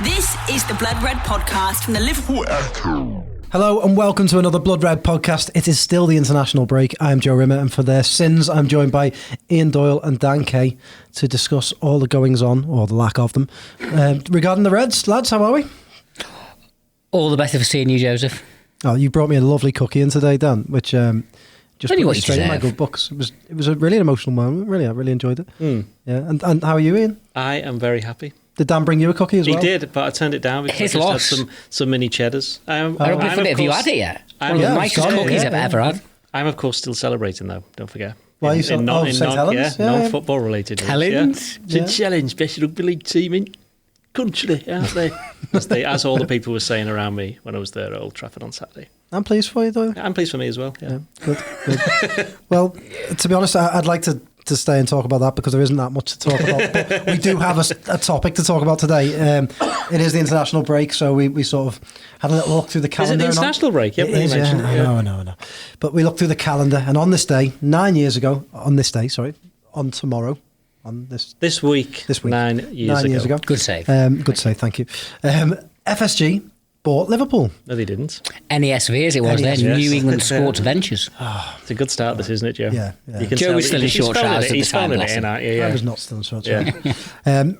This is the Blood Red podcast from the Liverpool Echo. Hello and welcome to another Blood Red podcast. It is still the international break. I am Joe Rimmer, and for their sins, I'm joined by Ian Doyle and Dan Kay to discuss all the goings on, or the lack of them, regarding the Reds. Lads, how are we? All the better for seeing you, Joseph. Oh, you brought me a lovely cookie in today, Dan, which just put me straight in my good books. It was a really emotional moment. Really, I really enjoyed it. Yeah, and how are you, Ian? I am very happy. Did Dan bring you a cookie as well? He did, but I turned it down because His I loss. just had some mini cheddars. Have you had it yet? One of the nicest cookies I've ever had. I'm, of course, still celebrating, though. Don't forget. Why are you St. Helens? Non-football related. Helens? St. Helens, best rugby league team in country, aren't they? as all the people were saying around me when I was there at Old Trafford on Saturday. I'm pleased for you, Doyle. I'm pleased for me as well, yeah. Good. Well, to be honest, I'd like to stay and talk about that because there isn't that much to talk about. But we do have a topic to talk about today. It is the international break, so we sort of had a little look through the calendar. Is it the international break? It is, yeah. I know. But we looked through the calendar, and on this day, 9 years ago, on tomorrow, this week, 9 years ago. Good save. Good save, thank you. FSG bought Liverpool. No, they didn't. NESV, as it was then, New England Sports Ventures. It's a good start, this, isn't it, Joe? Yeah. You can Joe was still in short trousers at the He's time. phoning it in, aren't you? I was not still in short trousers.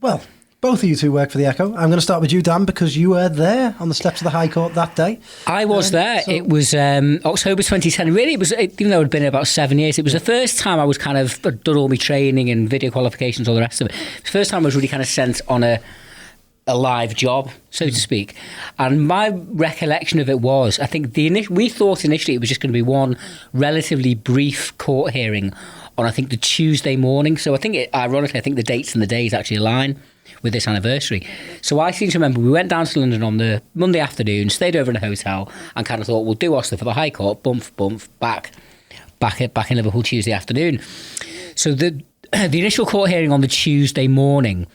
Well, both of you two work for the Echo. I'm going to start with you, Dan, because you were there on the steps of the High Court that day. I was there. So it was October 2010. Really, even though it had been about 7 years, it was the first time I was kind of done all my training and video qualifications, all the rest of it. It was the first time I was really kind of sent on a live job, so to speak. And my recollection of it was, I think we thought initially it was just going to be one relatively brief court hearing on, I think, the Tuesday morning. So ironically, I think the dates and the days actually align with this anniversary. So I seem to remember we went down to London on the Monday afternoon, stayed over in a hotel, and kind of thought, we'll do our stuff for the High Court, bump, back in Liverpool Tuesday afternoon. So the initial court hearing on the Tuesday morning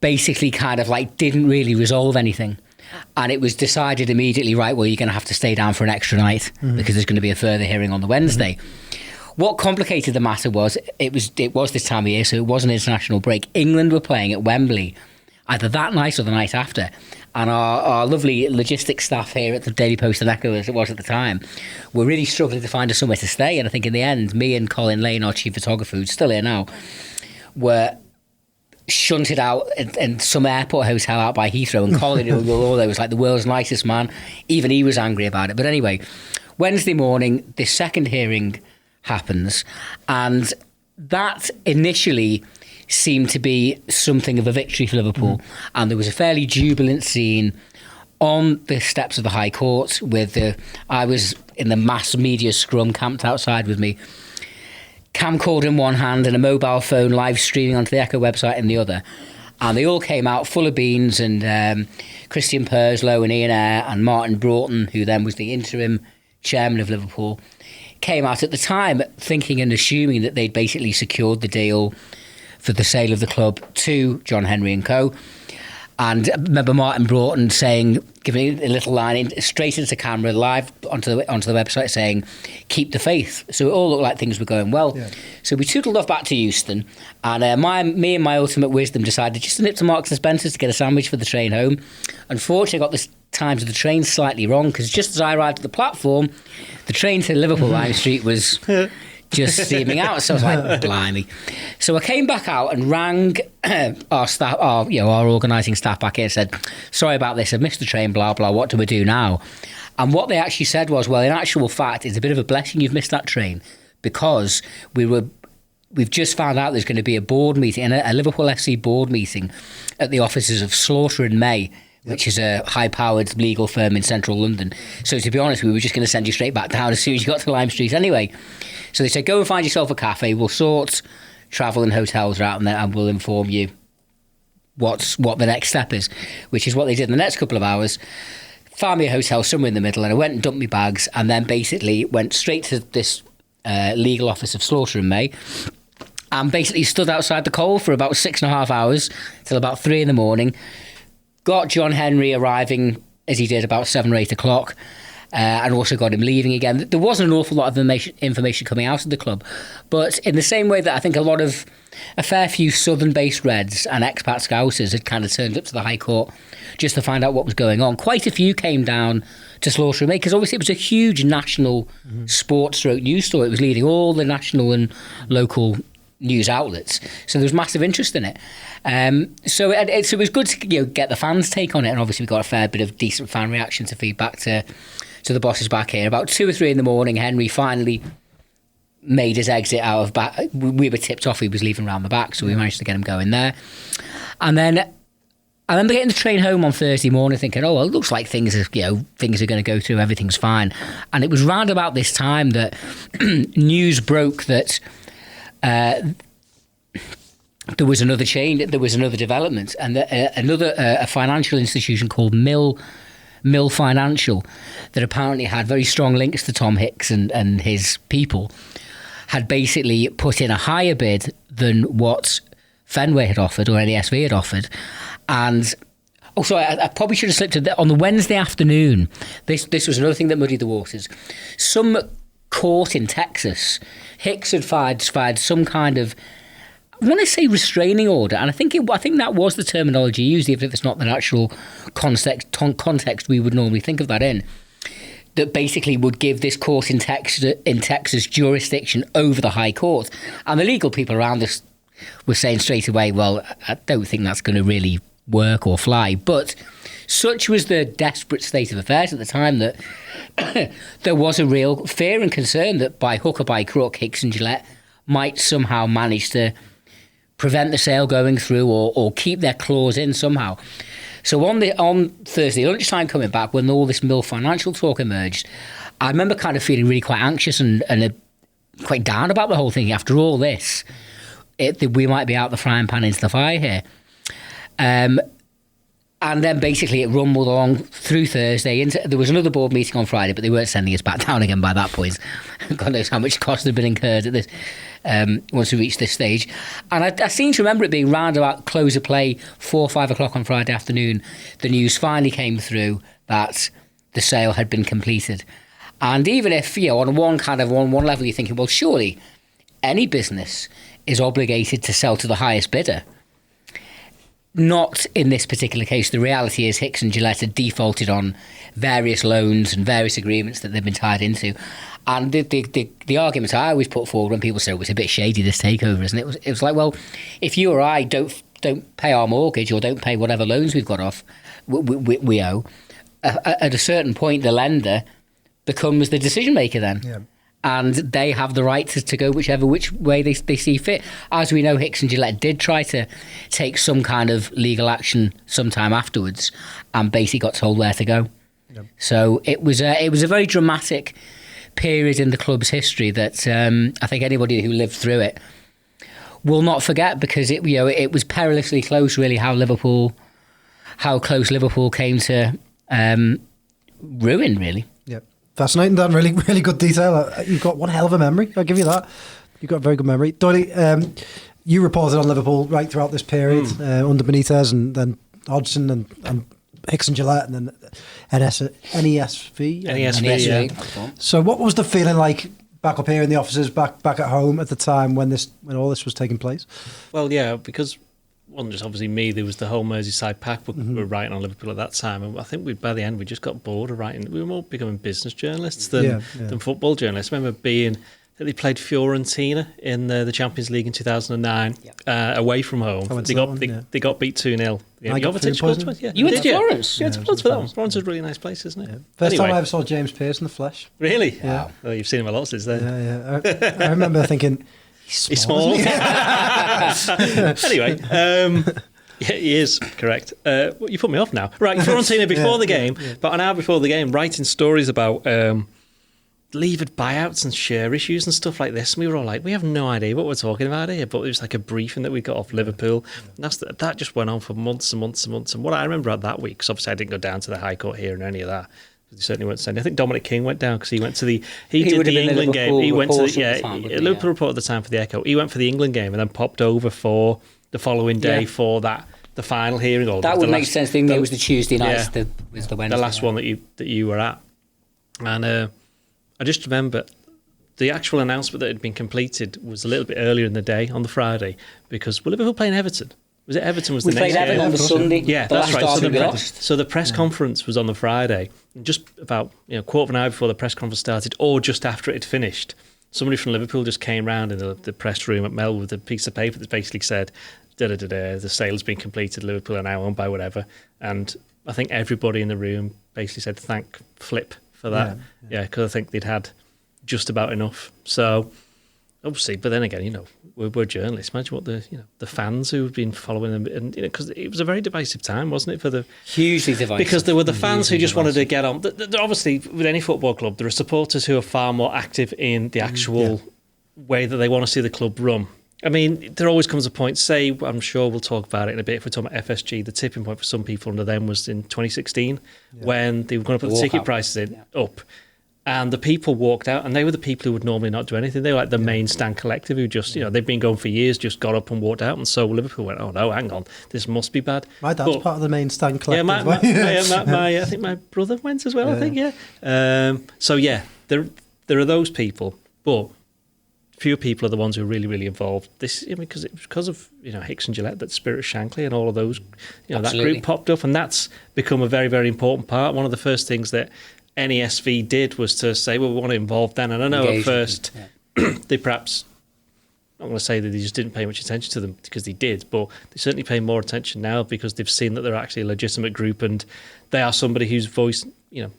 basically kind of like didn't really resolve anything. And it was decided immediately, right, well, you're going to have to stay down for an extra night because there's going to be a further hearing on the Wednesday. What complicated the matter was, it was this time of year, so it was an international break. England were playing at Wembley either that night or the night after. And our lovely logistics staff here at the Daily Post and Echo, as it was at the time, were really struggling to find us somewhere to stay. And I think in the end, me and Colin Lane, our chief photographer, who's still here now, were shunted out in some airport hotel out by Heathrow, and Colin, who was like the world's nicest man, even he was angry about it. But anyway, Wednesday morning, this second hearing happens, and that initially seemed to be something of a victory for Liverpool, and there was a fairly jubilant scene on the steps of the High Court I was in the mass media scrum camped outside with me, camcorder in one hand and a mobile phone live streaming onto the Echo website in the other. And they all came out full of beans, and Christian Purslow and Ian Eyre and Martin Broughton, who then was the interim chairman of Liverpool, came out at the time thinking and assuming that they'd basically secured the deal for the sale of the club to John Henry and Co. And I remember Martin Broughton giving a little line straight into camera, live onto the website, saying, "Keep the faith." So it all looked like things were going well. Yeah. So we tootled off back to Euston, and me and my ultimate wisdom decided just to nip to Marks and Spencer's to get a sandwich for the train home. Unfortunately, I got the times of the train slightly wrong, because just as I arrived at the platform, the train to Liverpool Lime Street was just steaming out. So I was like, blimey. So I came back out and rang our staff, our organising staff back here, and said, sorry about this, I've missed the train, blah, blah, what do we do now? And what they actually said was, well, in actual fact, it's a bit of a blessing you've missed that train, because we've just found out there's going to be a board meeting, a Liverpool FC board meeting at the offices of Slaughter and May, which is a high-powered legal firm in central London. So to be honest, we were just going to send you straight back down as soon as you got to Lime Street anyway. So they said, go and find yourself a cafe. We'll sort travel and hotels out, and we'll inform you what the next step is, which is what they did in the next couple of hours. Found me a hotel somewhere in the middle, and I went and dumped my bags, and then basically went straight to this legal office of Slaughter and May, and basically stood outside the Cole for about 6.5 hours till about 3 a.m. Got John Henry arriving as he did about 7 or 8 o'clock, and also got him leaving again. There wasn't an awful lot of information coming out of the club, but in the same way that I think a fair few southern-based Reds and expat Scousers had kind of turned up to the High Court just to find out what was going on. Quite a few came down to slaughter him, because obviously it was a huge national sports news story. It was leading all the national and local news outlets, so there was massive interest in it. So it was good to get the fans' take on it, and obviously we got a fair bit of decent fan reaction to feedback to the bosses back here. About 2 or 3 in the morning, Henry finally made his exit out of back. We were tipped off he was leaving around the back, so we managed to get him going there. And then I remember getting the train home on Thursday morning thinking, oh, well, it looks like things are going to go through, everything's fine. And it was round about this time that news broke that there was another change, there was another development, and a financial institution called Mill Financial, that apparently had very strong links to Tom Hicks and his people, had basically put in a higher bid than what Fenway had offered or NESV had offered. And also, I probably should have slipped it on the Wednesday afternoon. This was another thing that muddied the waters. Some court in Texas, Hicks had fired some kind of, I want to say, restraining order, and I think that was the terminology used, even if it's not the actual context we would normally think of that in. That basically would give this court in Texas jurisdiction over the High Court, and the legal people around us were saying straight away, well, I don't think that's going to really work or fly. But such was the desperate state of affairs at the time that there was a real fear and concern that by hook or by crook, Hicks and Gillette might somehow manage to prevent the sale going through or keep their clause in somehow. So on Thursday lunchtime coming back, when all this Mill Financial talk emerged, I remember kind of feeling really quite anxious and quite down about the whole thing. After all this, we might be out the frying pan into the fire here. And then basically it rumbled along through Thursday. There was another board meeting on Friday, but they weren't sending us back down again by that point. God knows how much cost had been incurred at this once we reached this stage. And I seem to remember it being round about close of play, 4 or 5 o'clock on Friday afternoon. The news finally came through that the sale had been completed. And even if, on one level you're thinking, well, surely any business is obligated to sell to the highest bidder. Not in this particular case. The reality is Hicks and Gillette had defaulted on various loans and various agreements that they've been tied into. And the argument I always put forward when people say, oh, it's a bit shady, this takeover, isn't it? It was like, well, if you or I don't pay our mortgage or don't pay whatever loans we've got off, we owe, at a certain point, the lender becomes the decision maker then. Yeah. And they have the right to go which way they see fit. As we know, Hicks and Gillette did try to take some kind of legal action sometime afterwards and basically got told where to go. Yep. So it was a very dramatic period in the club's history that I think anybody who lived through it will not forget, because it was perilously close, really, how close Liverpool came to ruin, really. Yep. Fascinating, Dan. Really, really good detail. You've got one hell of a memory. I'll give you that. You've got a very good memory. Doyle, you reported on Liverpool right throughout this period, under Benitez and then Hodgson and Hicks and Gillette and then NESV. Yeah. So what was the feeling like back up here in the offices, back at home at the time when all this was taking place? Well, yeah, because wasn't just obviously me, there was the whole Merseyside pack were writing on Liverpool at that time, and I think by the end we just got bored of writing. We were more becoming business journalists than football journalists. I remember that they played Fiorentina in the Champions League in 2009 away from home. They got beat 2-0. Yeah, you went to Florence? Yeah, to Florence for that one. Florence is a really nice place, isn't it? Yeah. First time I ever saw James Pearce in the flesh. Really? Yeah. Wow. Well, you've seen him a lot since then. Yeah. I remember thinking, he's small. Anyway, yeah, he is correct. You put me off now. Right, Fiorentina before the game, about an hour before the game, writing stories about levered buyouts and share issues and stuff like this. And we were all like, we have no idea what we're talking about here. But it was like a briefing that we got off Liverpool. And that just went on for months and months and months. And what I remember at that week, because obviously I didn't go down to the High Court here and any of that. They certainly weren't sending. I think Dominic King went down because he went to he did the England game. He went to Liverpool report at the time for the Echo. He went for the England game and then popped over for the following day for the final hearing. That would make sense. I think it was the Tuesday night. Was the Wednesday. The last one that you were at. And I just remember the actual announcement that had been completed was a little bit earlier in the day on the Friday because were Liverpool playing Everton? Was it Everton was the next game? We played Everton on the Sunday. Yeah, that's right. So the press conference was on the Friday. And just about quarter of an hour before the press conference started or just after it had finished, somebody from Liverpool just came round in the press room at Mel with a piece of paper that basically said, the sale's been completed, Liverpool are now owned by whatever. And I think everybody in the room basically said, thank Flip for that. Yeah, because I think they'd had just about enough. So obviously, but then again, we're journalists. Imagine what the fans who've been following them, and because it was a very divisive time, wasn't it? For the hugely divisive, because there were the fans who just wanted to get on. Obviously, with any football club, there are supporters who are far more active in the actual way that they want to see the club run. I mean, there always comes a point, say, I'm sure we'll talk about it in a bit if we're talking about FSG, the tipping point for some people under them was in 2016 when they were going to put the ticket prices up. And the people walked out, and they were the people who would normally not do anything. They were like the main stand collective who just, they've been going for years, just got up and walked out. And so Liverpool went, oh no, hang on, this must be bad. My dad's part of the main stand collective. I think my brother went as well, I think, there are those people, but fewer people are the ones who are really, really involved. Because it was because of Hicks and Gillette that Spirit of Shankly and all of those, that group popped up, and that's become a very, very important part. One of the first things that NESV did was to say, well, we want to involve Dan. And I know at first they perhaps, I'm going to say that they just didn't pay much attention to them because they did, but they certainly pay more attention now because they've seen that they're actually a legitimate group and they are somebody whose voice,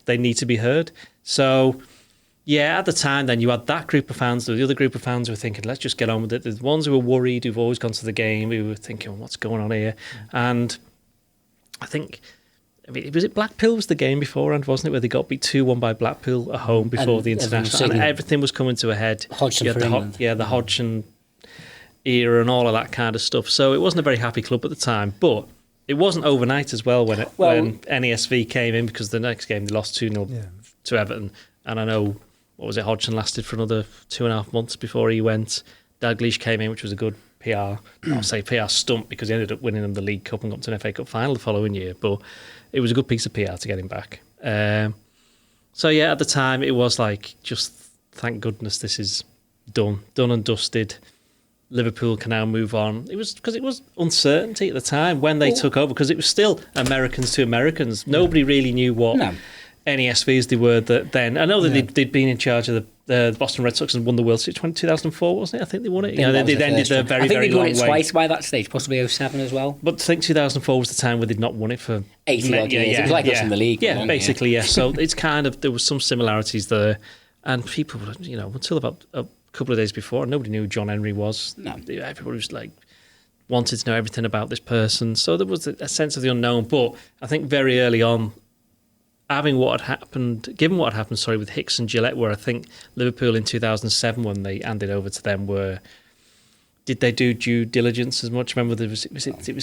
they need to be heard. So, at the time then you had that group of fans, the other group of fans who were thinking, let's just get on with it. The ones who were worried, who've always gone to the game, who were thinking, what's going on here? And I think... was it Blackpool was the game beforehand, wasn't it, where they got beat 2-1 by Blackpool at home before the international, and everything was coming to a head. Hodgson for England. The Hodgson era and all of that kind of stuff. So it wasn't a very happy club at the time, but it wasn't overnight as well when NESV came in, because the next game they lost 2-0 to Everton, and I know Hodgson lasted for another 2.5 months before he went. Dalglish came in, which was a good PR. I'll say PR stunt because he ended up winning them the League Cup and got to an FA Cup final the following year, but it was a good piece of PR to get him back. At the time it was like, just thank goodness this is done and dusted. Liverpool can now move on. It was because it was uncertainty at the time when they took over, because it was still Americans to Americans. Nobody really knew what NESVs they were then. I know that they'd been in charge of the Boston Red Sox and won the World Series 2004, wasn't it? I think they won it. They'd ended their very, very long way. I think they'd won it twice by that stage, possibly 07 as well. But I think 2004 was the time where they'd not won it for 80 odd years. It was like us in the league. Yeah, basically, yes. So it's kind of, there was some similarities there. And people, until about a couple of days before, nobody knew who John Henry was. No. Everybody was like, wanted to know everything about this person. So there was a sense of the unknown. But I think very early on, given what had happened, with Hicks and Gillette, where I think Liverpool in 2007, when they handed over to them, did they do due diligence as much? Remember, it was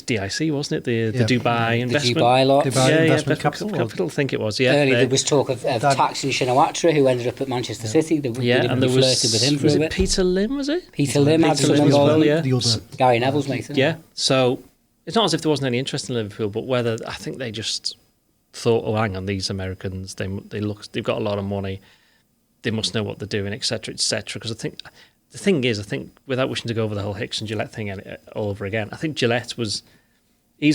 DIC, wasn't it? The Dubai investment. The Dubai lot. Investment capital, I think it was, Earlier there was talk of Taxi Shinawatra, who ended up at Manchester City. They and there flirted with him for a bit. Peter Lim, was it? Peter Lim had some involvement. Gary Neville's mate. Yeah, so it's not as if there wasn't any interest in Liverpool, but whether, I think they just thought, oh, hang on, these Americans, they've got a lot of money, they must know what they're doing, etc., etc. Because I think the thing is, without wishing to go over the whole Hicks and Gillette thing all over again, I think Gillette was the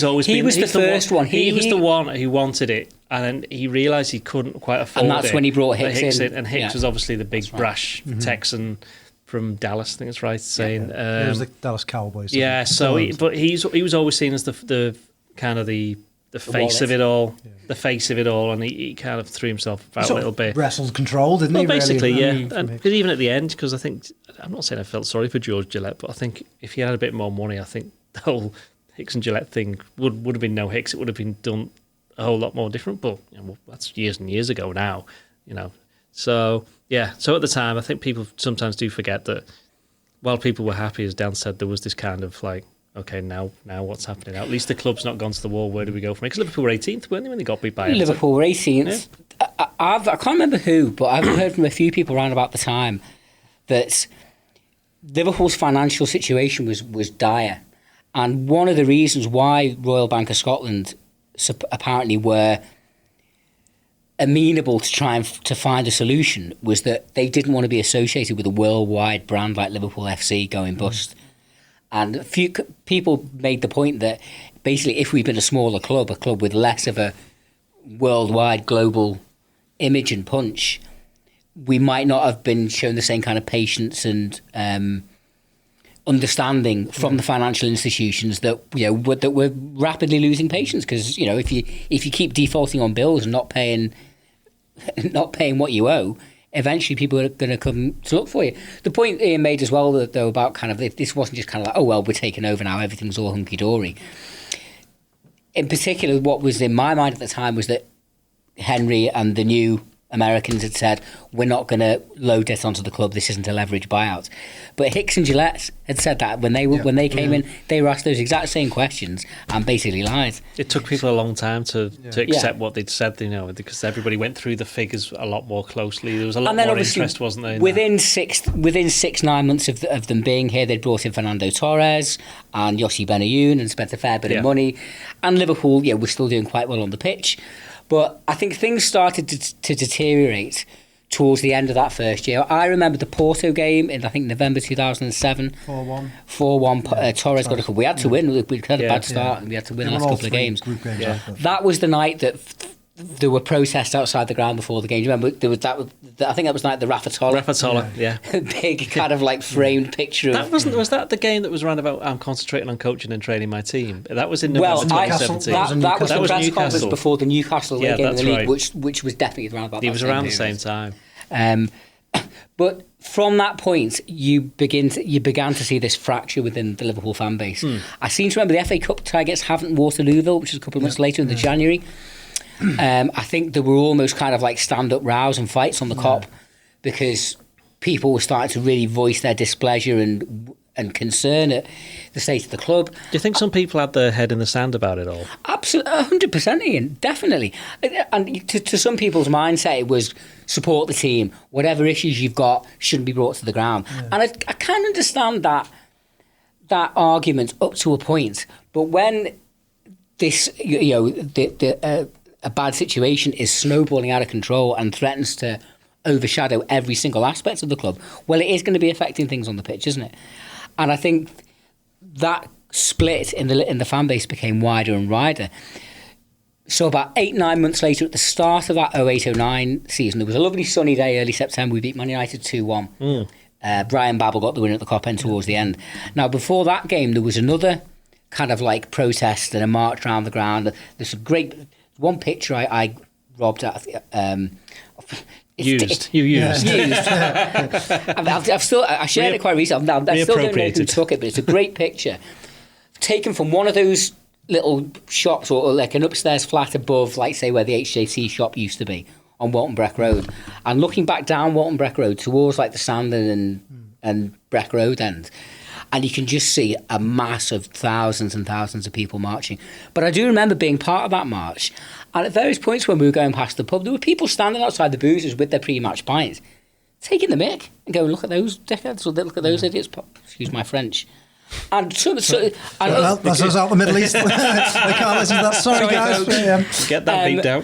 one who wanted it, and then he realised he couldn't quite afford it, and that's when he brought Hicks in. And Hicks was obviously the big brash Texan from Dallas, I think it's right saying. It was the Dallas Cowboys. Yeah, so he was always seen as the kind of the face of it all, and he kind of threw himself about a little bit. Wrestled control, didn't he? Basically, really? yeah. Because even at the end, because I think, I'm not saying I felt sorry for George Gillette, but I think if he had a bit more money, I think the whole Hicks and Gillette thing would have been no Hicks. It would have been done a whole lot more different. But that's years and years ago now, So yeah. So at the time, I think people sometimes do forget that while people were happy, as Dan said, there was this kind of like, okay, now what's happening? At least the club's not gone to the wall. Where do we go from here? Because Liverpool were 18th, weren't they, when they got beat by Everton? Liverpool were 18th. Yeah. I can't remember who, but I've heard from a few people around about the time that Liverpool's financial situation was dire. And one of the reasons why Royal Bank of Scotland apparently were amenable to try and to find a solution was that they didn't want to be associated with a worldwide brand like Liverpool FC going bust. And a few people made the point that basically if we'd been a smaller club, a club with less of a worldwide global image and punch, we might not have been shown the same kind of patience and understanding from the financial institutions that that we're rapidly losing patience, because if you keep defaulting on bills and not paying what you owe, eventually people are going to come to look for you. The point Ian made as well, though, about kind of if this wasn't just kind of like, oh well, we're taking over now, everything's all hunky dory. In particular, what was in my mind at the time was that Henry and the new Americans had said, we're not going to load debt onto the club, this isn't a leverage buyout. But Hicks and Gillette had said that when they came in, they were asked those exact same questions and basically lied. It took people a long time to accept what they'd said, because everybody went through the figures a lot more closely. There was a lot more interest, wasn't there? Within 9 months of them being here, they'd brought in Fernando Torres and Yossi Benayoun and spent a fair bit of money. And Liverpool, were still doing quite well on the pitch. But I think things started to deteriorate towards the end of that first year. I remember the Porto game in, I think, November 2007. 4-1. 4-1. Torres got a couple. We had to win. We had a bad start and we had to win the last couple of games. That was the night that there were protests outside the ground before the game. Do you remember? There was that. I think that was like the Rafa-Tola. Yeah. Big kind of like framed picture of... Was that the game that was around about I'm concentrating on coaching and training my team? That was in November 2017. That was the press Newcastle. conference before the Newcastle game in the league, right. which was definitely around about that. It was around the same time. But from that point, you began to see this fracture within the Liverpool fan base. I seem to remember the FA Cup tie against Havant Waterlooville, which was a couple of months later in the January. I think there were almost kind of like stand-up rows and fights on the Kop because people were starting to really voice their displeasure and concern at the state of the club. Do you think some people had their head in the sand about it all? Absolutely, 100%, Ian, definitely. And to some people's mindset, it was support the team. Whatever issues you've got shouldn't be brought to the ground. Yeah. And I can understand that argument up to a point. But when this, a bad situation is snowballing out of control and threatens to overshadow every single aspect of the club, well, it is going to be affecting things on the pitch, isn't it? And I think that split in the fan base became wider and wider. So about 8-9 months later, at the start of that 08-09 season, there was a lovely sunny day, early September. We beat Man United 2-1. Brian Babel got the win at the Kop end towards the end. Now, before that game, there was another kind of like protest and a march around the ground. There's a great one picture I robbed at. Used. I shared it quite recently. I still don't know who took it, but it's a great picture taken from one of those little shops or like an upstairs flat above, like say where the HJC shop used to be on Walton Breck Road, and looking back down Walton Breck Road towards like the Sandon and Breck Road end. And you can just see a mass of thousands and thousands of people marching. But I do remember being part of that march. And at various points when we were going past the pub, there were people standing outside the boozers with their pre-match pints, taking the mick and going, look at those dickheads, or look at those idiots. Excuse my French. And that's us out the Middle East. They can't listen to that. Sorry guys. Get that beat down.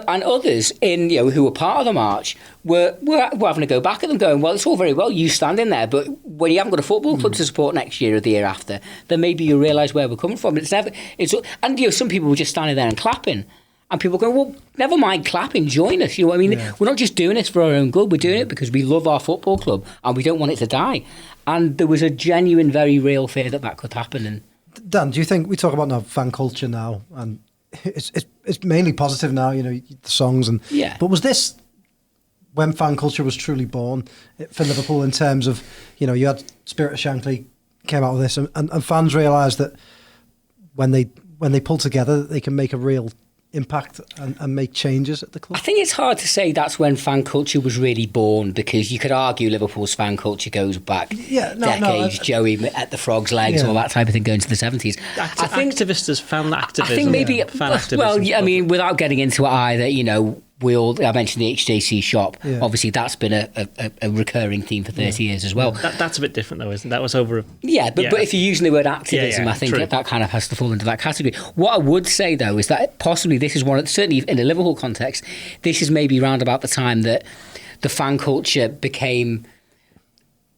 and others who were part of the march were having to go back at them, going, well, it's all very well you standing there, but when you haven't got a football club to support next year or the year after, then maybe you realise where we're coming from. Some people were just standing there and clapping. And people go, well, never mind clapping, join us. You know what I mean? Yeah. We're not just doing this for our own good. We're doing it because we love our football club and we don't want it to die. And there was a genuine, very real fear that could happen. And Dan, do you think we talk about now fan culture now, and it's mainly positive now? The songs and But was this when fan culture was truly born for Liverpool in terms of you had Spirit of Shankly came out of this, and fans realised that when they pull together, they can make a real impact and make changes at the club? I think it's hard to say that's when fan culture was really born, because you could argue Liverpool's fan culture goes back decades. Joey at the Frog's Legs, all that type of thing, going to the 70s. I think activists as fan activism. I think maybe fan activism. Well, I mean, without getting into it either, I mentioned the HJC shop. Yeah. Obviously, that's been a recurring theme for 30 years as well. That's a bit different, though, isn't it? That was over. But if you're using the word activism, I think true. that kind of has to fall into that category. What I would say, though, is that possibly this is certainly in a Liverpool context, this is maybe round about the time that the fan culture became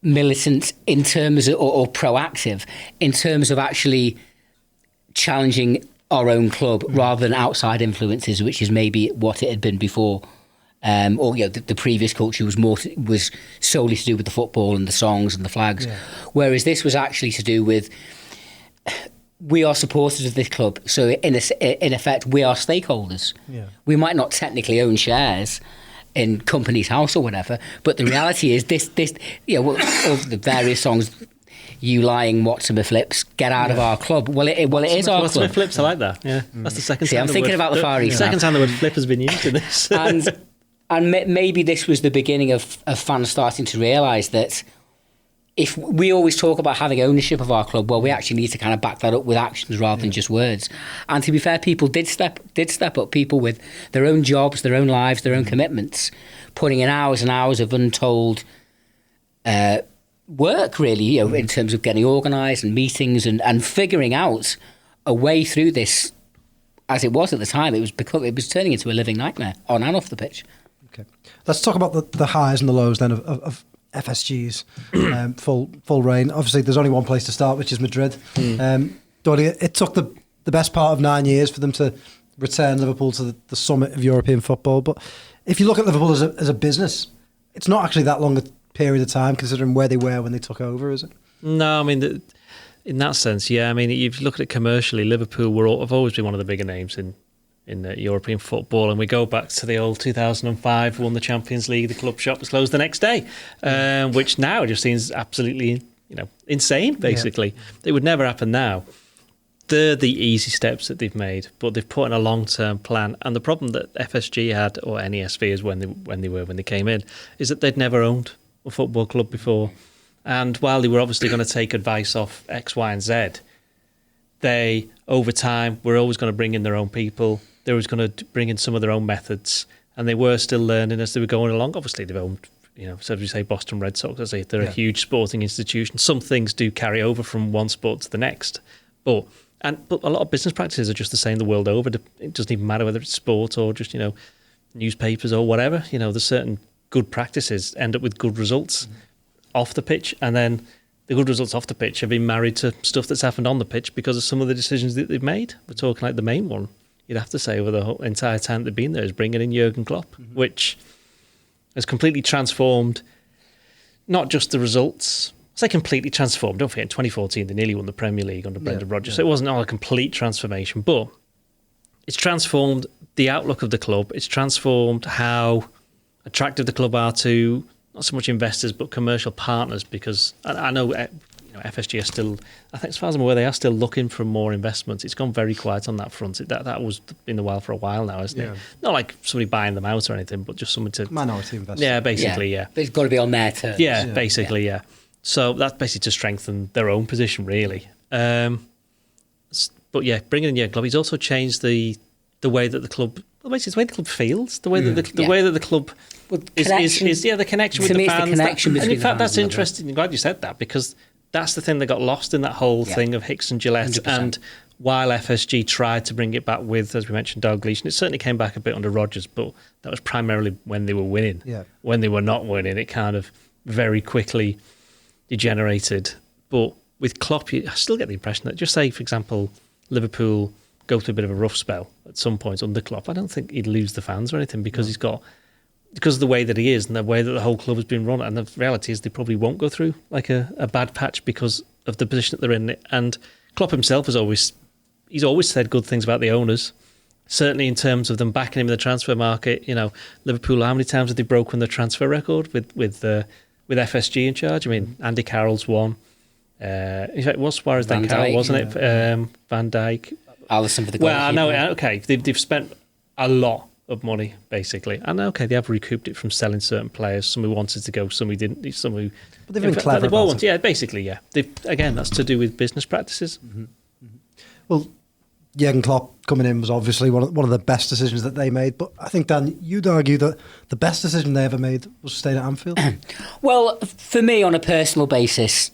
militant in terms of, or proactive in terms of actually challenging our own club rather than outside influences, which is maybe what it had been before. The previous culture was solely to do with the football and the songs and the flags, whereas this was actually to do with we are supporters of this club, so in effect we are stakeholders. We might not technically own shares in company's house or whatever, but the reality is this of the various songs, you lying Watson Flips, get out of our club. Well, it is our Watson club. Flips, I like that. Yeah, that's the second time. I'm thinking about the Far East. Second time the word flip has been used in this. and maybe this was the beginning of fans starting to realise that if we always talk about having ownership of our club, well, we actually need to kind of back that up with actions rather than just words. And to be fair, people did step up. People with their own jobs, their own lives, their own commitments, putting in hours and hours of untold work, really, in terms of getting organised and meetings and figuring out a way through this. As it was at the time, it was turning into a living nightmare on and off the pitch. Okay, let's talk about the highs and the lows then of FSG's full reign. Obviously, there's only one place to start, which is Madrid. Doyle, it took the best part of 9 years for them to return Liverpool to the summit of European football. But if you look at Liverpool as a business, it's not actually that long a period of time considering where they were when they took over, is it? No, I mean, in that sense, yeah. I mean, if you look at it commercially, Liverpool have always been one of the bigger names in European football, and we go back to the old 2005, won the Champions League, the club shop was closed the next day, which now just seems absolutely insane, basically. It would never happen now. They're the easy steps that they've made, but they've put in a long-term plan. And the problem that FSG had, or NESV is when they came in, is that they'd never owned a football club before. And while they were obviously going to take advice off X, Y, and Z, they, over time, were always going to bring in their own people. They were going to bring in some of their own methods, and they were still learning as they were going along. Obviously, they've owned, so as we say, Boston Red Sox, they're a huge sporting institution. Some things do carry over from one sport to the next, but a lot of business practices are just the same the world over. It doesn't even matter whether it's sport or just newspapers or whatever. There's certain good practices end up with good results off the pitch, and then the good results off the pitch have been married to stuff that's happened on the pitch because of some of the decisions that they've made. We're talking like the main one, you'd have to say, over the whole entire time they've been there, is bringing in Jurgen Klopp, which has completely transformed not just the results. It's like completely transformed. Don't forget, in 2014, they nearly won the Premier League under Brendan Rodgers. So it wasn't all a complete transformation, but it's transformed the outlook of the club. It's transformed how attractive the club are to not so much investors but commercial partners, because I know FSG are still, I think as far as I'm aware, they are still looking for more investments. It's gone very quiet on that front. That was in the wild for a while now, isn't it? Not like somebody buying them out or anything, but just someone to... Minority investors. Yeah, basically, yeah. But it's got to be on their terms. Yeah, basically, yeah. So that's basically to strengthen their own position, really. But yeah, bringing in Jurgen Klopp, he's also changed the way that the club... Well, basically, the way the club feels, the way that the way that the club is the connection with the fans. The connection between and in fact, the that's fans interesting. I'm glad you said that, because that's the thing that got lost in that whole thing of Hicks and Gillette. 100%. And while FSG tried to bring it back with, as we mentioned, Dalglish, and it certainly came back a bit under Rodgers, but that was primarily when they were winning. Yeah. When they were not winning, it kind of very quickly degenerated. But with Klopp, I still get the impression that, just say, for example, Liverpool go through a bit of a rough spell at some point under Klopp, I don't think he'd lose the fans or anything, because because of the way that he is and the way that the whole club has been run. And the reality is they probably won't go through like a bad patch because of the position that they're in. And Klopp himself he's always said good things about the owners, certainly in terms of them backing him in the transfer market. Liverpool, how many times have they broken the transfer record with FSG in charge? I mean, Andy Carroll's one. In fact, it was Suarez then Carroll, wasn't it? Van Dijk. Alisson for the goalkeeper. Well, no, okay, they've spent a lot of money, basically. And okay, they have recouped it from selling certain players. Some who wanted to go, some who didn't, some who... But they've been clever about it. Yeah, basically, yeah. Again, that's to do with business practices. Well, Jurgen Klopp coming in was obviously one of the best decisions that they made. But I think, Dan, you'd argue that the best decision they ever made was staying at Anfield. Well, for me, on a personal basis,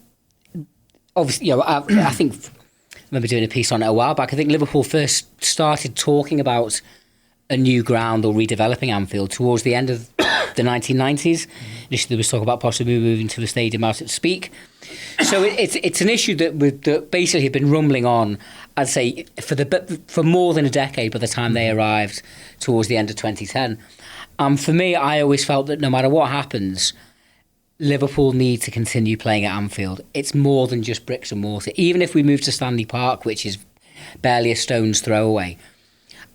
obviously, I think I remember doing a piece on it a while back. I think Liverpool first started talking about a new ground or redeveloping Anfield towards the end of the 1990s. Initially, there was talk about possibly moving to the stadium out at Speak. So it's an issue that basically had been rumbling on, I'd say, for more than a decade by the time they arrived towards the end of 2010. For me, I always felt that no matter what happens, Liverpool need to continue playing at Anfield. It's more than just bricks and mortar. Even if we move to Stanley Park, which is barely a stone's throw away.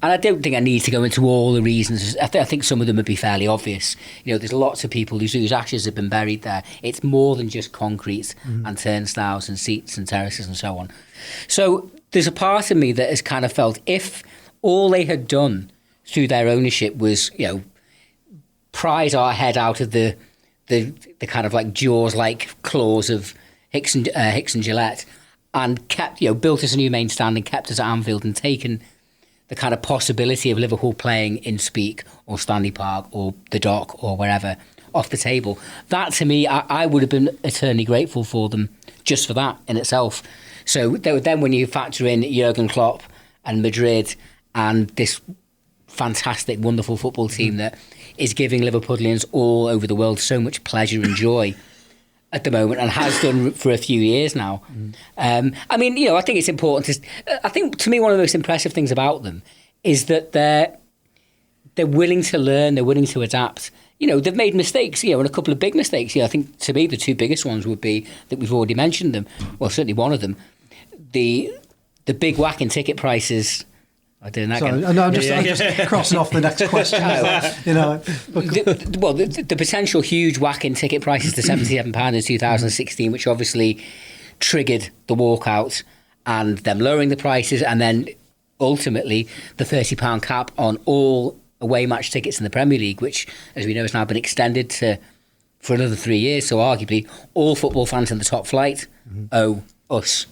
And I don't think I need to go into all the reasons. I think some of them would be fairly obvious. There's lots of people whose ashes have been buried there. It's more than just concrete and turnstiles and seats and terraces and so on. So there's a part of me that has kind of felt if all they had done through their ownership was, prize our head out of the kind of like Jaws-like claws of Hicks and Gillette, and kept, built us a new main stand and kept us at Anfield and taken the kind of possibility of Liverpool playing in Speak or Stanley Park or the Dock or wherever off the table. That, to me, I would have been eternally grateful for them just for that in itself. So then when you factor in Jurgen Klopp and Madrid and this fantastic, wonderful football team that is giving Liverpudlians all over the world so much pleasure and joy at the moment and has done for a few years now. I think it's important I think, to me, one of the most impressive things about them is that they're willing to learn, they're willing to adapt. They've made mistakes, and a couple of big mistakes. I think, to me, the two biggest ones would be that we've already mentioned them. Well, certainly one of them. The big whack in ticket prices. I'm doing that again. No, I'm just crossing off the next question. The potential huge whack in ticket prices to £77 in 2016, which obviously triggered the walkout and them lowering the prices, and then ultimately the £30 cap on all away match tickets in the Premier League, which, as we know, has now been extended for another 3 years. So arguably all football fans in the top flight owe us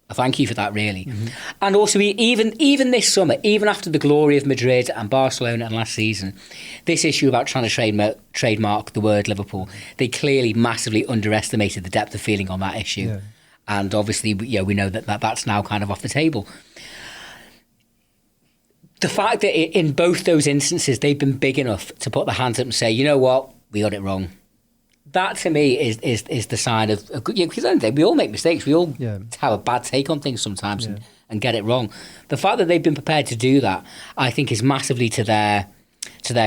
a thank you for that, really. And also, even this summer, even after the glory of Madrid and Barcelona and last season, this issue about trying to trademark the word Liverpool, they clearly massively underestimated the depth of feeling on that issue. Yeah. And obviously, we know that's now kind of off the table. The fact that in both those instances, they've been big enough to put their hands up and say, you know what, we got it wrong. That, to me, is the sign of a good... Because we all make mistakes. We all have a bad take on things sometimes and get it wrong. The fact that they've been prepared to do that, I think, is massively to their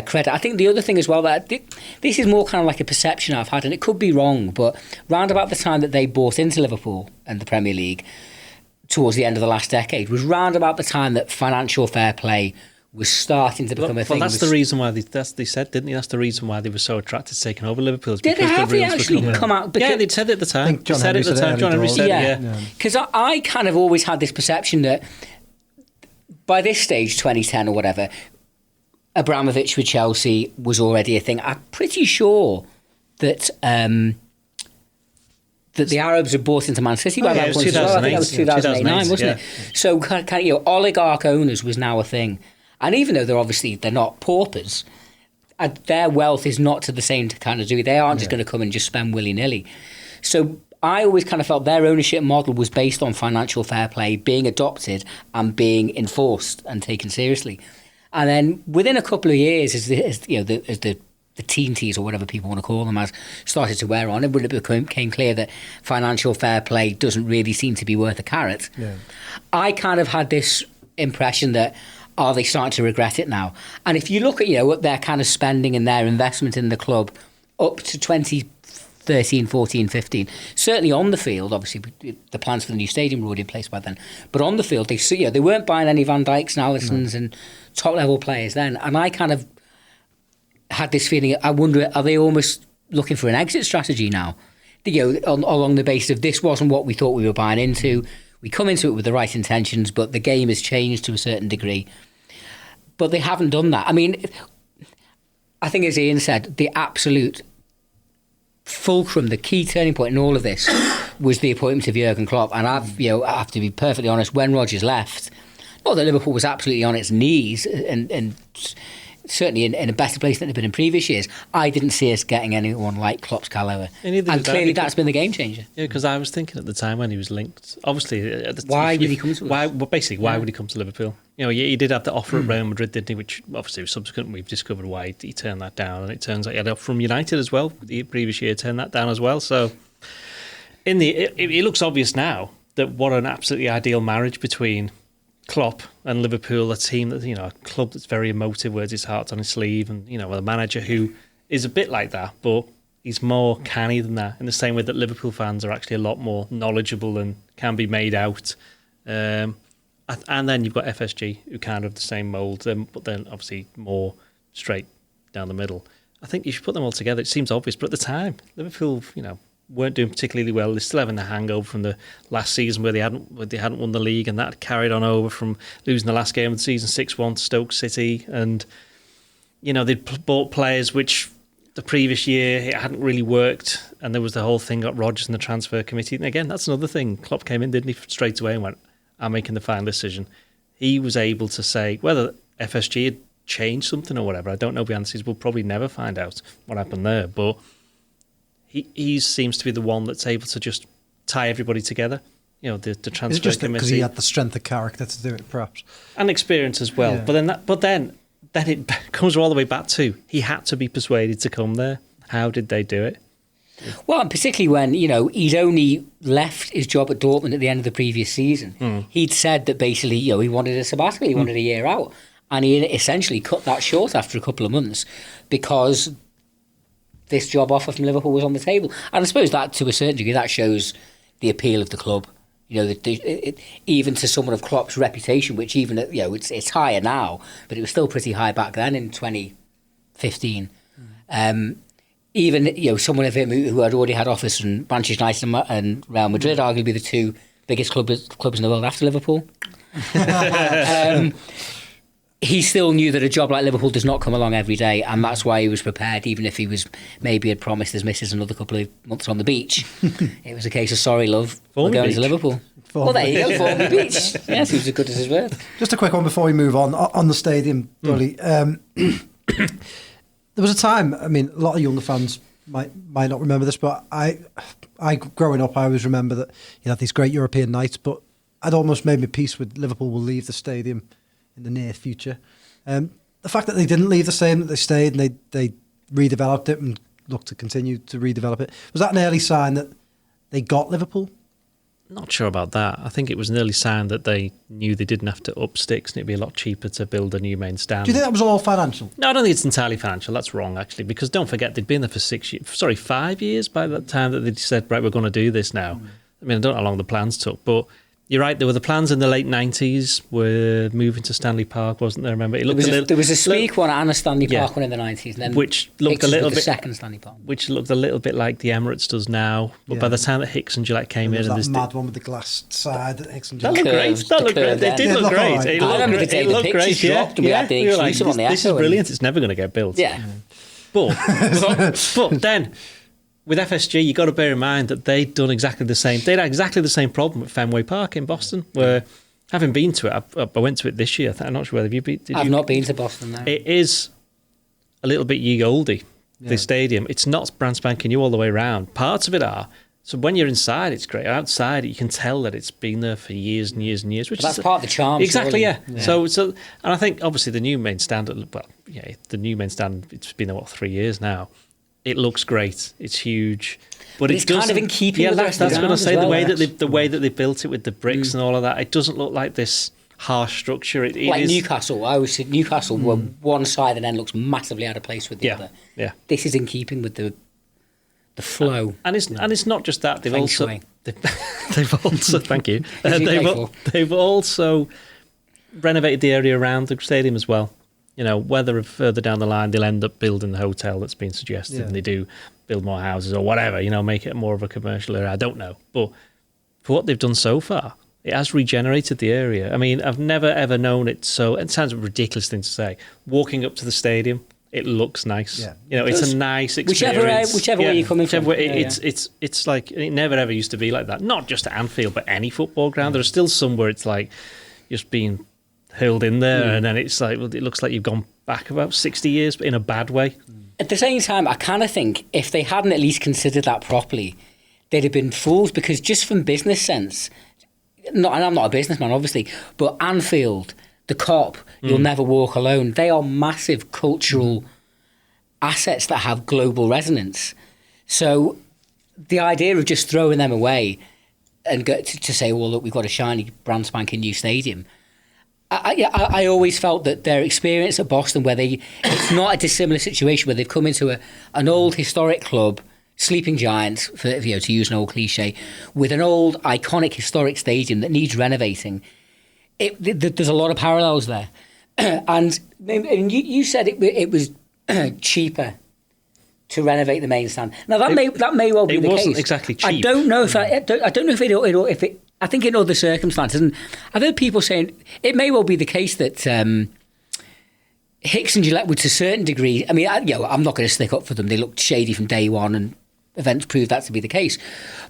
credit. I think the other thing as well, that this is more kind of like a perception I've had, and it could be wrong, but round about the time that they bought into Liverpool and the Premier League, towards the end of the last decade, was round about the time that financial fair play was starting to become a thing. Well, that's the reason why they said, didn't they? That's the reason why they were so attracted to taking over Liverpool. Did they have actually come out? Yeah, they'd said it at the time. John Henry said it. Because I kind of always had this perception that by this stage, 2010 or whatever, Abramovich with Chelsea was already a thing. I'm pretty sure that that the Arabs had bought into Man City by that point as well. I think that was 2008, wasn't it? So kind of, oligarch owners was now a thing. And even though they're not paupers, their wealth is not to the same kind of degree. They aren't just going to come and just spend willy-nilly. So I always kind of felt their ownership model was based on financial fair play being adopted and being enforced and taken seriously. And then within a couple of years, as the teen teas or whatever people want to call them started to wear on, it became clear that financial fair play doesn't really seem to be worth a carrot. Yeah. I kind of had this impression that, are they starting to regret it now? And if you look at their kind of spending and their investment in the club up to 2013, 14, 15, certainly on the field, obviously the plans for the new stadium were already in place by then, but on the field they weren't buying any Van Dijks and Alissons and top level players then. And I kind of had this feeling, I wonder, are they almost looking for an exit strategy now? Along the basis of this wasn't what we thought we were buying into. We come into it with the right intentions, but the game has changed to a certain degree. But they haven't done that. I mean, I think, as Ian said, the absolute fulcrum, the key turning point in all of this was the appointment of Jurgen Klopp. And I have to be perfectly honest, when Rodgers left, Well, the Liverpool was absolutely on its knees and certainly in a better place than it had been in previous years. I didn't see us getting anyone like Klopp's calibre. And clearly that's been the game changer. Yeah, because I was thinking at the time when he was linked, obviously... Why would he come to us? Why would he come to Liverpool? You know, he did have the offer at Real Madrid, didn't he? Which obviously was subsequent. We've discovered why he turned that down. And it turns out he had an offer from United as well. The previous year turned that down as well. So it looks obvious now that what an absolutely ideal marriage between Klopp and Liverpool, a team that, you know, a club that's very emotive, wears his heart on his sleeve, and, you know, a manager who is a bit like that, but he's more canny than that, in the same way that Liverpool fans are actually a lot more knowledgeable and can be made out. And then you've got FSG, who kind of the same mould, but then obviously more straight down the middle. I think you should put them all together. It seems obvious, but at the time, Liverpool, you know, weren't doing particularly well. They're still having the hangover from the last season where they hadn't won the league, and that carried on over from losing the last game of the season 6-1 to Stoke City. And, you know, they'd bought players which the previous year it hadn't really worked, and there was the whole thing got Rodgers in the transfer committee. And again, that's another thing. Klopp came in, didn't he, straight away and went, I'm making the final decision. He was able to say whether FSG had changed something or whatever. I don't know behind the scenes. We'll probably never find out what happened there, but he seems to be the one that's able to just tie everybody together. You know, the transfer committee. Because he had the strength of character to do it, perhaps, and experience as well. Yeah. But then it comes all the way back to he had to be persuaded to come there. How did they do it? Well, and particularly when, you know, he'd only left his job at Dortmund at the end of the previous season. He'd said that basically, you know, he wanted a sabbatical, he wanted a year out, and he essentially cut that short after a couple of months because this job offer from Liverpool was on the table. And I suppose that, to a certain degree, that shows the appeal of the club. You know, even to someone of Klopp's reputation, which even, you know, it's higher now, but it was still pretty high back then in 2015. Even, you know, someone of him who had already had offers from Manchester United and Real Madrid, arguably the two biggest clubs in the world after Liverpool. He still knew that a job like Liverpool does not come along every day, and that's why he was prepared, even if he was maybe had promised his missus another couple of months on the beach. It was a case of, sorry, love, we're going to Liverpool. Well, there you go, Formby Beach. Yes, he was as good as his word. Just a quick one before we move on the stadium, Dolly. There was a time, I mean, a lot of younger fans might not remember this, but I growing up, I always remember that you had these great European nights, but I'd almost made my peace with Liverpool will leave the stadium in the near future. The fact that they didn't leave the stadium, that they stayed and they redeveloped it and looked to continue to redevelop it, was that an early sign that they got Liverpool? Not sure about that. I think it was an early sign that they knew they didn't have to up sticks and it'd be a lot cheaper to build a new main stand. Do you think that was all financial? No, I don't think it's entirely financial. That's wrong, actually, because don't forget, they'd been there for 5 years by the time that they said, right, we're going to do this now. I mean, I don't know how long the plans took, but you're right, there were the plans in the late 90s were moving to Stanley Park, wasn't there? Remember, there was a Speak one and a Stanley Park one in the 90s, and then which looked a little bit, the second Stanley Park, which looked a little bit like the Emirates does now. But by the time that Hicks and Gillette came in, and that mad one with the glass side that Hicks and Gillette, that looked great. They did look great. It looked great. Yeah, we were like, this is brilliant. It's never going to get built. Yeah, but then, with FSG, you've got to bear in mind that they'd done exactly the same. They'd had exactly the same problem at Fenway Park in Boston, where, having been to it, I went to it this year. I'm not sure whether you've been. I've not been to Boston, no. It is a little bit ye olde, the stadium. It's not brand spanking new all the way around. Parts of it are. So when you're inside, it's great. Outside, you can tell that it's been there for years and years and years. Which that's part of the charm. Exactly, yeah. So, and I think obviously the new main stand. The new main stand. It's been there 3 years now. It looks great. It's huge, but it's kind of in keeping with the rest of the ground. That's what I say. The way that they built it with the bricks and all of that, it doesn't look like this harsh structure. It like is Newcastle. I always said Newcastle, where one side and then looks massively out of place with the other. Yeah, this is in keeping with the flow. And it's not just that. They've also thank you. They've also renovated the area around the stadium as well. You know, whether further down the line they'll end up building the hotel that's been suggested and they do build more houses or whatever, you know, make it more of a commercial area. I don't know. But for what they've done so far, it has regenerated the area. I mean, I've never, ever known it so... It sounds a ridiculous thing to say. Walking up to the stadium, it looks nice. Yeah. You know, it's a nice experience. Whichever way you're coming from. It's like... It never, ever used to be like that. Not just at Anfield, but any football ground. There's still some where it's like just being hurled in there, and then it's like, well, it looks like you've gone back about 60 years, but in a bad way. At the same time, I kind of think if they hadn't at least considered that properly, they'd have been fools, because just from business sense, and I'm not a businessman, obviously, but Anfield, the Cop, You'll Never Walk Alone, they are massive cultural assets that have global resonance. So the idea of just throwing them away and to say, well, look, we've got a shiny, brand spanking new stadium. I always felt that their experience at Boston, where it's not a dissimilar situation, where they've come into an old historic club, sleeping giants, to use an old cliche, with an old iconic historic stadium that needs renovating. There's a lot of parallels there. And you said it was cheaper to renovate the main stand. Now that may well be the case. It wasn't exactly cheap. I don't know if I think in other circumstances, and I've heard people saying it may well be the case that Hicks and Gillette would, to a certain degree. I mean, I'm not going to stick up for them. They looked shady from day one, and events proved that to be the case.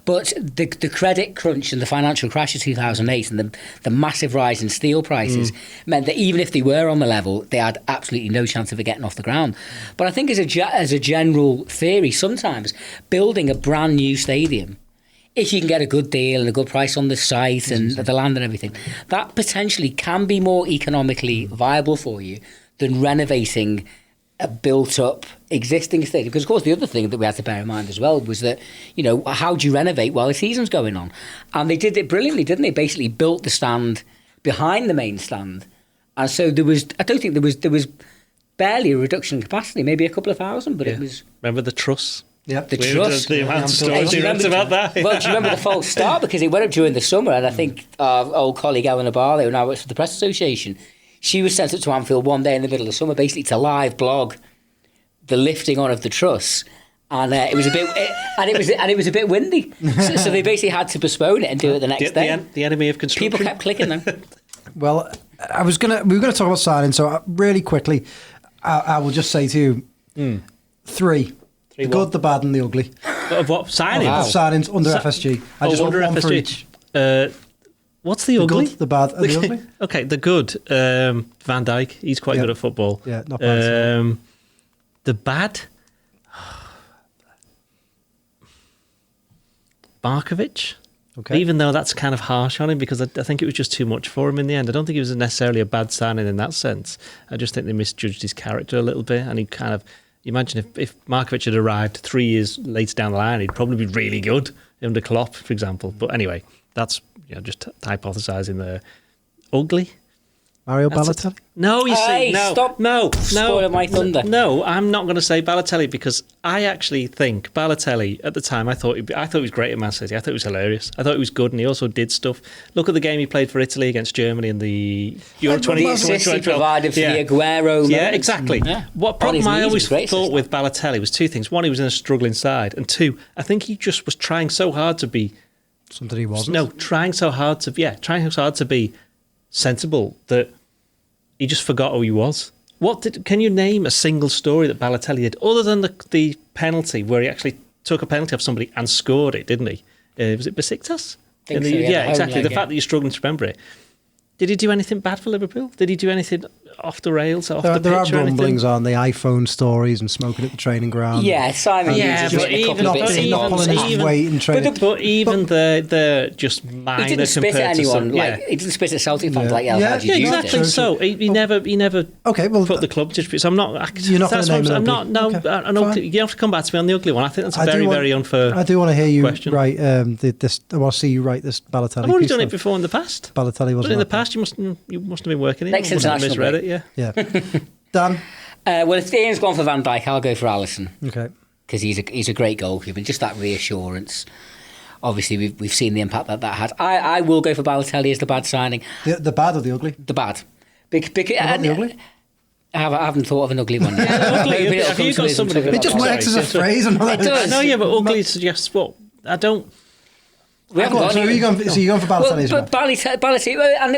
But the credit crunch and the financial crash of 2008 and the massive rise in steel prices meant that even if they were on the level, they had absolutely no chance of it getting off the ground. But I think as a general theory, sometimes building a brand new stadium, if you can get a good deal and a good price on the site and the land and everything, that potentially can be more economically viable for you than renovating a built-up existing stadium. Because, of course, the other thing that we had to bear in mind as well was that, how do you renovate while the season's going on? And they did it brilliantly, didn't they? Basically built the stand behind the main stand. And so there was barely a reduction in capacity, maybe a couple of thousand, but it was... Remember the truss? Yep. The truss. The amount of stories he wrote about that. Well, do you remember the false start? Because it went up during the summer, and I think our old colleague Eleanor Barlow, who now works for the Press Association, she was sent up to Anfield one day in the middle of summer, basically to live blog the lifting on of the truss, and it was a bit windy, so they basically had to postpone it and do it the next day. The enemy of construction. People kept clicking them. Well, we were going to talk about signing, so really quickly, I will just say to you, three the good, the bad, and the ugly. Of what signings? Of signings under FSG. I just under want one FSG. for each. What's the ugly? The good, the bad, and the ugly. Okay, the good. Van Dijk, he's quite good at football. Yeah, not bad. The bad. Markovic. Okay. Even though that's kind of harsh on him, because I think it was just too much for him in the end. I don't think it was necessarily a bad signing in that sense. I just think they misjudged his character a little bit, and he kind of... Imagine if Markovic had arrived 3 years later down the line, he'd probably be really good under Klopp, for example. But anyway, that's just hypothesising there. Ugly? Mario Balotelli? No, you see, stop spoiling my thunder. No, I'm not going to say Balotelli, because I actually think Balotelli, at the time, I thought he was great at Man City. I thought he was hilarious. I thought he was good, and he also did stuff. Look at the game he played for Italy against Germany in the Euro 2012. The assist he provided for the Aguero. Yeah, exactly. Yeah. What problem I always thought with Balotelli was two things. One, he was in a struggling side, and two, I think he just was trying so hard to be... Something he wasn't? No, trying so hard to be sensible that he just forgot who he was. Can you name a single story that Balotelli did, other than the penalty where he actually took a penalty off somebody and scored it, didn't he? Was it Besiktas? Yeah, exactly. The fact that you're struggling to remember it. Did he do anything bad for Liverpool? Did he do anything off the rails, off the pitch? There are rumblings on the iPhone stories and smoking at the training ground. Yeah, Simon. Not pulling his weight in training. But even the just minor. He didn't spit at anyone. He didn't spit at Celtic fans like El Hadji used exactly. to. So he never. Okay, well, put the club to. So I'm not. You're not going to name it. I'm not. No, okay, you have to come back to me on the ugly one. I think that's a very unfair. I do want to hear you question. write this. I want to see you write this Balotelli. I've already done it before in the past. Balotelli wasn't in the past. You must have been working it. Next international misread it. Yeah. Dan? Well, if Ian's gone for Van Dijk, I'll go for Alisson. Okay. Because he's a great goalkeeper. Just that reassurance. Obviously, we've seen the impact that had. I will go for Balotelli as the bad signing. The bad or the ugly? The bad. The ugly? I haven't thought of an ugly one. Ugly. Have you got somebody? It just works as a phrase. It does. No, yeah, but ugly suggests what? I don't... We haven't got so you're going for Balotelli as well? Balotelli, and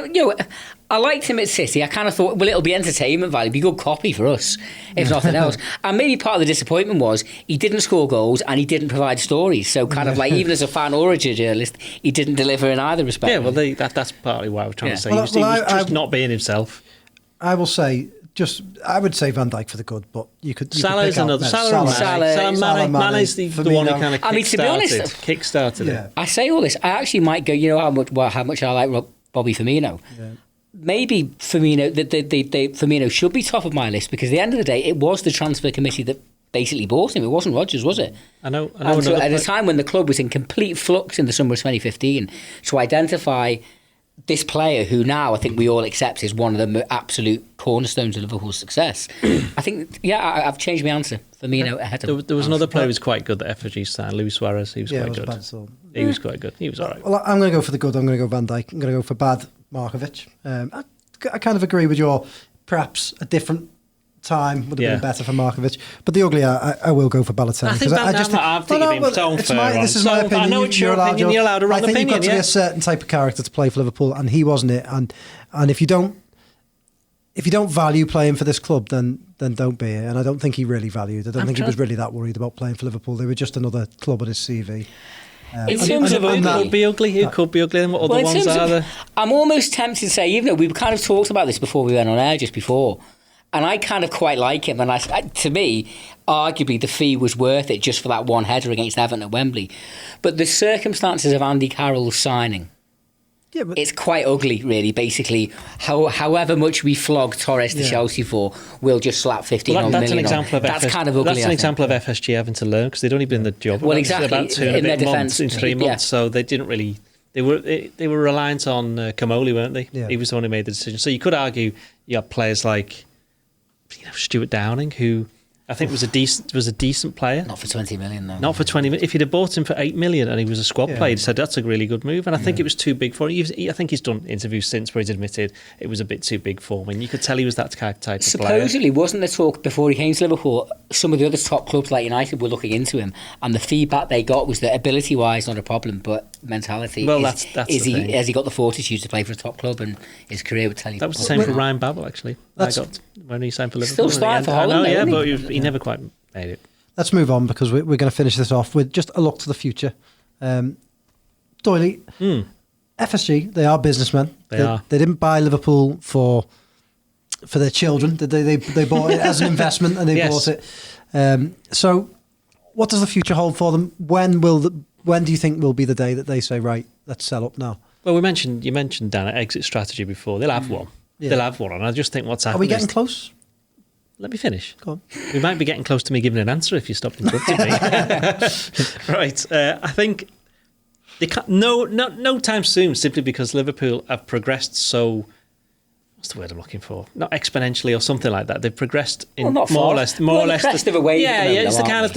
I liked him at City. I kind of thought, well, it'll be entertainment value, it'll be good copy for us, if nothing else. And maybe part of the disappointment was he didn't score goals and he didn't provide stories. So kind of like, even as a fan or a journalist, he didn't deliver in either respect. Yeah, well, that's partly what I was trying to say. He was just not being himself. I will say, I would say Van Dijk for the good, but you could Salah's another. Salah, Mane's the one who kind of kickstarted it. I say all this, I actually might go, you know how much I like Bobby Firmino. Yeah. Maybe Firmino, Firmino should be top of my list, because at the end of the day, it was the transfer committee that basically bought him. It wasn't Rodgers, was it? I know. So at a time when the club was in complete flux in the summer of 2015, to identify this player who now I think we all accept is one of the absolute cornerstones of Liverpool's success. I think, I've changed my answer. Firmino ahead of There was another player who was quite good that FSG signed, Luis Suarez. He was quite good. He was quite good. He was all right. Well, I'm going to go for the good. I'm going to go Van Dijk. I'm going to go for bad Markovic. I kind of agree with your, perhaps a different time would have been better for Markovic, but the ugly, I will go for Balotelli. I think this is my opinion. I know it's your opinion. You're allowed a wrong opinion. I think you've got to be a certain type of character to play for Liverpool, and he wasn't it. And if you don't value playing for this club, then don't be it. And I don't think he really valued. I don't think he was really that worried about playing for Liverpool. They were just another club on his CV. In terms of it could be ugly. It could be ugly. And what other ones are there? I'm almost tempted to say, even though we kind of talked about this before we went on air, just before. And I kind of quite like him. And to me, arguably, the fee was worth it just for that one header against Everton at Wembley. But the circumstances of Andy Carroll's signing, it's quite ugly, really. Basically, however much we flog Torres to Chelsea for, we'll just slap 15 million on. That's kind of ugly. That's an example of FSG having to learn, because they'd only been in the job about 2 and a bit months, in 3 months. So they didn't really... They were reliant on Kamoli, weren't they? Yeah. He was the one who made the decision. So you could argue you have players like Stuart Downing, who I think was a decent player. Not for 20 million, though. Not for 20 million. If you'd have bought him for 8 million and he was a squad player, he'd said that's a really good move. And I think it was too big for him. I think he's done interviews since where he's admitted it was a bit too big for him. And you could tell he was that type of player. Supposedly, wasn't there talk before he came to Liverpool, some of the other top clubs like United were looking into him, and the feedback they got was that ability-wise, not a problem, but mentality. Well, has he got the fortitude to play for a top club, and his career would tell you. That was the same for Ryan Babel, actually. When he signed for Liverpool. Still starting for Holland, but he never quite made it. Let's move on, because we're going to finish this off with just a look to the future. Doyle, FSG, they are businessmen. They didn't buy Liverpool for their children. They bought it as an investment, and they bought it. So what does the future hold for them? When do you think will be the day that they say, right, let's sell up now? Well, you mentioned Dan, exit strategy before. They'll have one. Yeah. They'll have one, and I just think what's happening. Are we getting close? Let me finish. Go on. We might be getting close to me giving an answer if you stopped interrupting me. Right. I think they can't. No time soon, simply because Liverpool have progressed so. What's the word I'm looking for? Not exponentially or something like that. They've progressed in more or less. Crest of a wave. Yeah. It's the kind of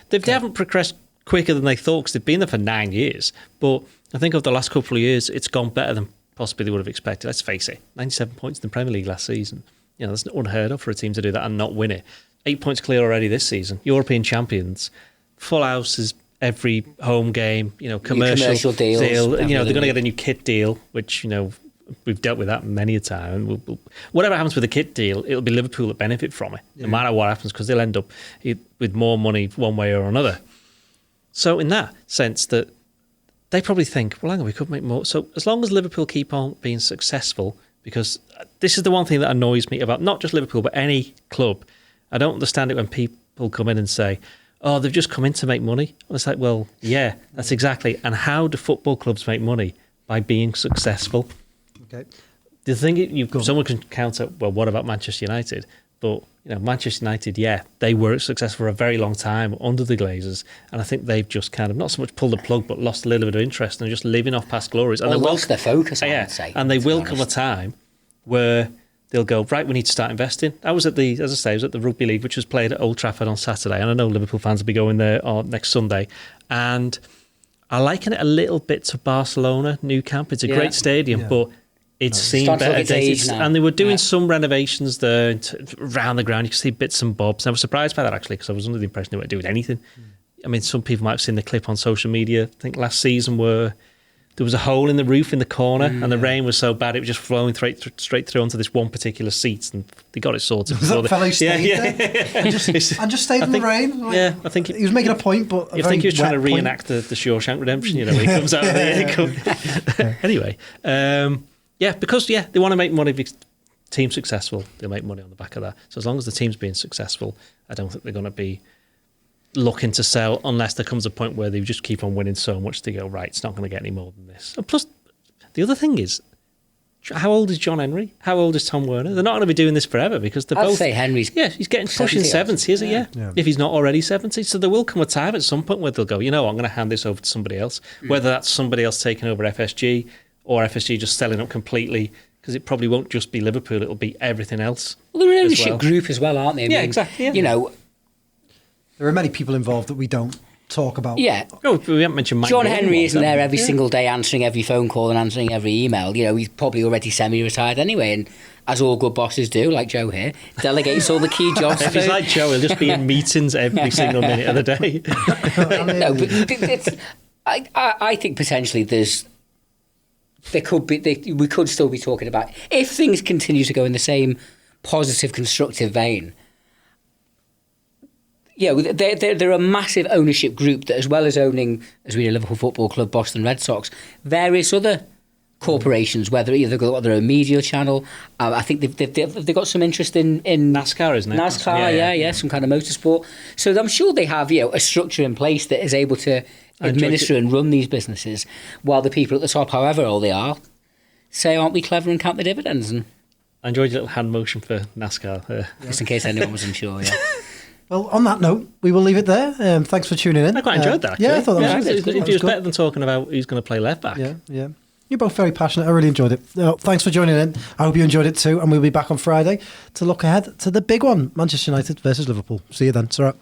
they haven't progressed quicker than they thought, because they've been there for 9 years. But I think over the last couple of years, it's gone better than possibly they would have expected. Let's face it, 97 points in the Premier League last season. That's unheard of for a team to do that and not win it. 8 points clear already this season. European champions, full houses every home game. Commercial deals. They're going to get a new kit deal, which we've dealt with that many a time. Whatever happens with the kit deal, it'll be Liverpool that benefit from it, no matter what happens, because they'll end up with more money one way or another. So in that sense, that they probably think, well, hang on, we could make more. So as long as Liverpool keep on being successful, because this is the one thing that annoys me about not just Liverpool, but any club. I don't understand it when people come in and say, oh, they've just come in to make money. And it's like, well, yeah, that's exactly. And how do football clubs make money? By being successful. Okay. The thing, someone can counter, well, what about Manchester United? But Manchester United, they were successful for a very long time under the Glazers, and I think they've just kind of not so much pulled the plug, but lost a little bit of interest and are just living off past glories. And they lost their focus, I would say. And they will come a time where they'll go, right, we need to start investing. I was at the Rugby League, which was played at Old Trafford on Saturday, and I know Liverpool fans will be going there next Sunday, and I liken it a little bit to Barcelona Nou Camp. It's a great stadium, but it's seen better days. And they were doing some renovations there around the ground. You could see bits and bobs. I was surprised by that, actually, because I was under the impression they weren't doing anything. I mean, some people might have seen the clip on social media. I think last season where there was a hole in the roof in the corner, and the rain was so bad it was just flowing straight through onto this one particular seat, and they got it sorted. Was that fellow stayed there? And just stayed in the rain? Yeah, I think he was making a point, but I think he was trying to reenact the Shawshank Redemption, when he comes out of the Anyway, because they want to make money. Team successful, they'll make money on the back of that. So as long as the team's being successful, I don't think they're going to be looking to sell unless there comes a point where they just keep on winning so much they go, right, it's not going to get any more than this. And plus, the other thing is, how old is John Henry? How old is Tom Werner? They're not going to be doing this forever because they're both... I'd say Henry's... Yeah, he's getting pushing 70, isn't he? Yeah. If he's not already 70. So there will come a time at some point where they'll go, I'm going to hand this over to somebody else. Whether that's somebody else taking over FSG or FSG just selling up completely, because it probably won't just be Liverpool, it'll be everything else. Well, they're an ownership group as well, aren't they? I mean, exactly. Yeah. You know... There are many people involved that we don't talk about. Yeah. Oh, we haven't mentioned Mike John Gordon Henry isn't there every Yeah. single day answering every phone call and answering every email. He's probably already semi-retired anyway, and as all good bosses do, like Joe here, delegates all the key jobs. If he's like Joe, he'll just be in meetings every single minute of the day. No, but I think potentially we could still be talking about, if things continue to go in the same positive, constructive vein. Yeah, they're a massive ownership group that, as well as owning, as we know, Liverpool Football Club, Boston Red Sox, various other corporations, whether either they've got their own media channel. I think they've got some interest in NASCAR, isn't it? NASCAR, yeah, some kind of motorsport. So I'm sure they have a structure in place that is able to administer and run these businesses, while the people at the top, however old they are, say, aren't we clever and count the dividends? And I enjoyed your little hand motion for NASCAR. Just in case anyone was unsure, yeah. Well, on that note, we will leave it there. Thanks for tuning in. I quite enjoyed that. Yeah, I thought that was it was good. better than talking about who's going to play left back. Yeah. You're both very passionate. I really enjoyed it. Thanks for joining in. I hope you enjoyed it too. And we'll be back on Friday to look ahead to the big one, Manchester United versus Liverpool. See you then. It's all right.